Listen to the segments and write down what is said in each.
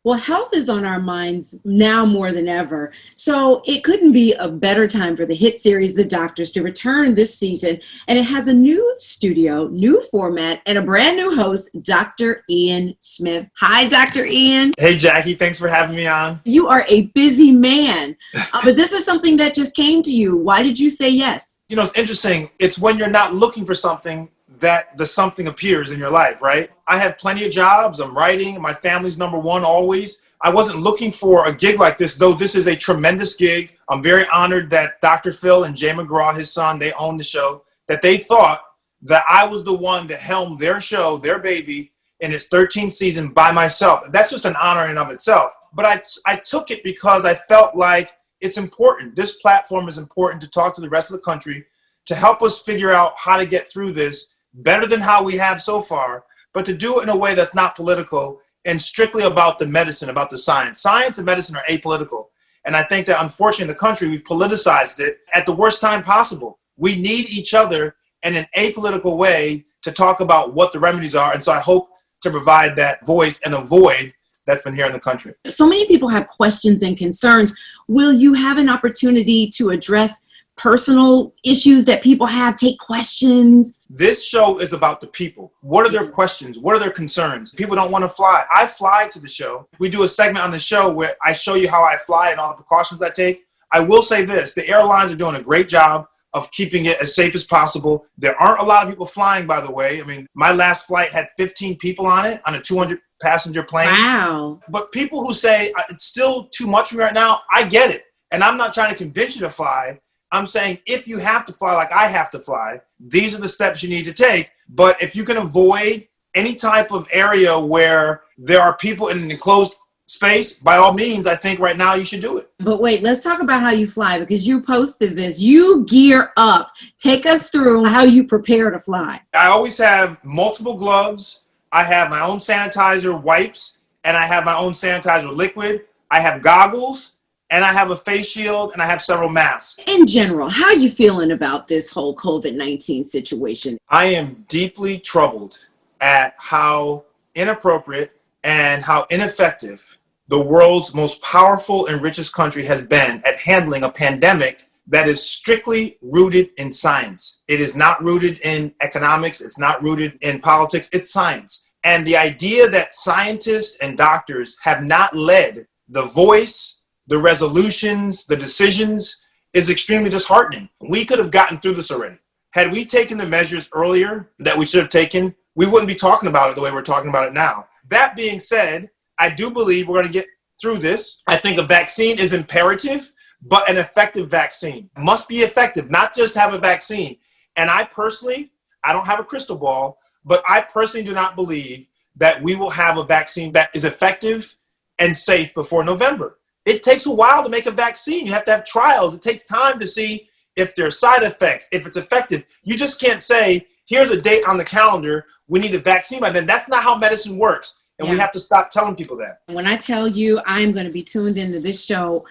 Well, health is on our minds now more than ever. So it couldn't be a better time for the hit series, The Doctors, to return this season. And it has a new studio, new format, and a brand new host, Dr. Ian Smith. Hi, Dr. Ian. Hey, Jackie. Thanks for having me on. You are a busy man, but this is something that just came to you. Why did you say yes? You know, it's interesting. It's when you're not looking for something that the something appears in your life, right? I have plenty of jobs. I'm writing. My family's number one always. I wasn't looking for a gig like this, though this is a tremendous gig. I'm very honored that Dr. Phil and Jay McGraw, his son, they own the show, that they thought that I was the one to helm their show, their baby, in its 13th season by myself. That's just an honor in and of itself. But I took it because I felt like it's important. This platform is important to talk to the rest of the country, to help us figure out how to get through this better than how we have so far, but to do it in a way that's not political and strictly about the medicine, about the science. Science and medicine are apolitical. And I think that unfortunately in the country, we've politicized it at the worst time possible. We need each other in an apolitical way to talk about what the remedies are. And so I hope to provide that voice and a void that's been here in the country. So many people have questions and concerns. Will you have an opportunity to address personal issues that people have, take questions? This show is about the people. What are their questions? What are their concerns? People don't want to fly. I fly to the show. We do a segment on the show where I show you how I fly and all the precautions I take. I will say this, the airlines are doing a great job of keeping it as safe as possible. There aren't a lot of people flying, by the way. I mean, my last flight had 15 people on it, on a 200-passenger plane. Wow. But people who say it's still too much for me right now, I get it. And I'm not trying to convince you to fly. I'm saying if you have to fly like I have to fly, these are the steps you need to take. But if you can avoid any type of area where there are people in an enclosed space, by all means, I think right now you should do it. But wait, let's talk about how you fly, because you posted this. You gear up. Take us through how you prepare to fly. I always have multiple gloves. I have my own sanitizer wipes, and I have my own sanitizer liquid. I have goggles. And I have a face shield, and I have several masks. In general, how are you feeling about this whole COVID-19 situation? I am deeply troubled at how inappropriate and how ineffective the world's most powerful and richest country has been at handling a pandemic that is strictly rooted in science. It is not rooted in economics. It's not rooted in politics. It's science. And the idea that scientists and doctors have not led the voice, the resolutions, the decisions is extremely disheartening. We could have gotten through this already. Had we taken the measures earlier that we should have taken, we wouldn't be talking about it the way we're talking about it now. That being said, I do believe we're going to get through this. I think a vaccine is imperative, but an effective vaccine must be effective, not just have a vaccine. And I personally, I don't have a crystal ball, but I personally do not believe that we will have a vaccine that is effective and safe before November. It takes a while to make a vaccine. You have to have trials. It takes time to see if there are side effects, if it's effective. You just can't say, here's a date on the calendar, we need a vaccine by then. That's not how medicine works. And we have to stop telling people that. When I tell you I'm going to be tuned into this show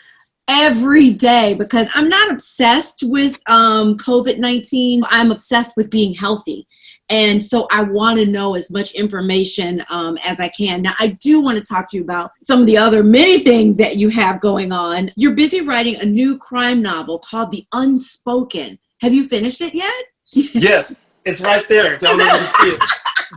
every day, because I'm not obsessed with COVID-19. I'm obsessed with being healthy. And so I want to know as much information as I can. Now, I do want to talk to you about some of the other many things that you have going on. You're busy writing a new crime novel called The Unspoken. Have you finished it yet? Yes, it's right there. If y'all can see it.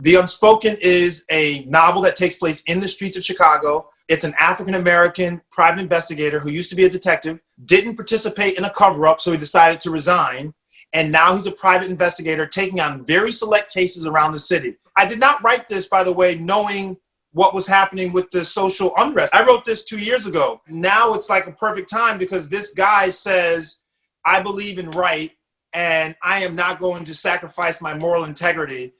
The Unspoken is a novel that takes place in the streets of Chicago. It's an African-American private investigator who used to be a detective, didn't participate in a cover-up, so he decided to resign. And now he's a private investigator taking on very select cases around the city. I did not write this, by the way, knowing what was happening with the social unrest. I wrote this 2 years ago. Now it's like a perfect time because this guy says, I believe in right, and I am not going to sacrifice my moral integrity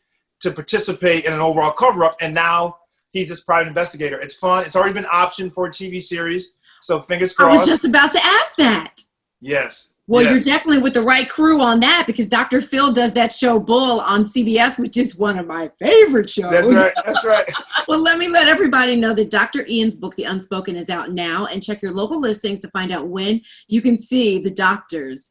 to participate in an overall cover-up. And now he's this private investigator. It's fun. It's already been optioned for a TV series. So fingers crossed. I was just about to ask that. Yes. Well, yes. You're definitely with the right crew on that, because Dr. Phil does that show Bull on CBS, which is one of my favorite shows. That's right. That's right. Well, let me let everybody know that Dr. Ian's book, The Unspoken, is out now, and check your local listings to find out when you can see The Doctors.